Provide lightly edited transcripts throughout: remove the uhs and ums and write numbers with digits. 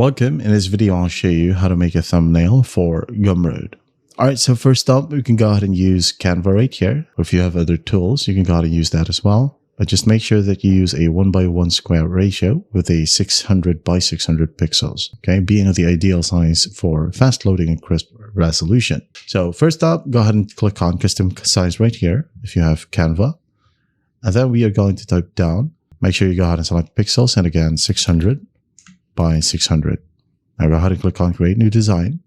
Welcome. In this video, I'll show you how to make a thumbnail for Gumroad. Alright, so first up, we can go ahead and use Canva right here. Or if you have other tools, you can go ahead and use that as well. But just make sure that you use a 1:1 square ratio with a 600 by 600 pixels. Okay, being the ideal size for fast loading and crisp resolution. So first up, go ahead and click on custom size right here if you have Canva. And then we are going to type down. Make sure you go ahead and select pixels, and again 600 by 600. Now go ahead and click on create new design.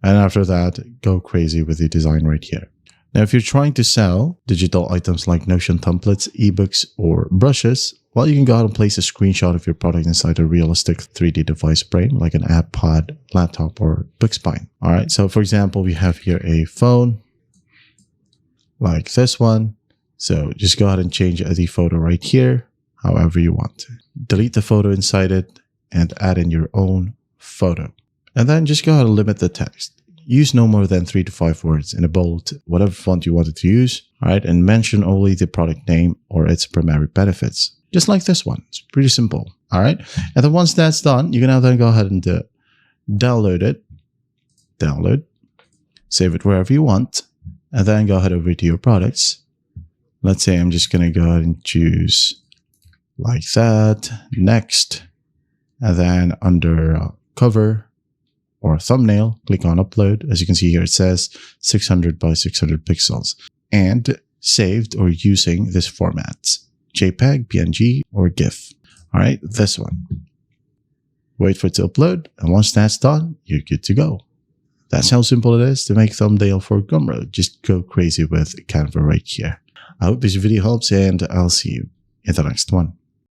And after that, go crazy with the design right here. Now, if you're trying to sell digital items like Notion templates, ebooks, or brushes, well, you can go ahead and place a screenshot of your product inside a realistic 3D device frame, like an iPad, laptop, or book spine. All right. So for example, we have here a phone like this one. So just go ahead and change the photo right here, however you want. Delete the photo inside it and add in your own photo. And then just go ahead and limit the text. Use no more than 3 to 5 words in a bold, whatever font you wanted to use. All right. And mention only the product name or its primary benefits. Just like this one. It's pretty simple. All right. And then once that's done, you can now then go ahead and download it. Download. Save it wherever you want. And then go ahead over to your products. Let's say I'm just going to go ahead and choose like that. Next. And then under cover or thumbnail, click on upload. As you can see here, it says 600 by 600 pixels and saved or using this format, JPEG, PNG, or GIF. All right, this one. Wait for it to upload. And once that's done, you're good to go. That's how simple it is to make thumbnail for Gumroad. Just go crazy with Canva right here. I hope this video helps, and I'll see you in the next one.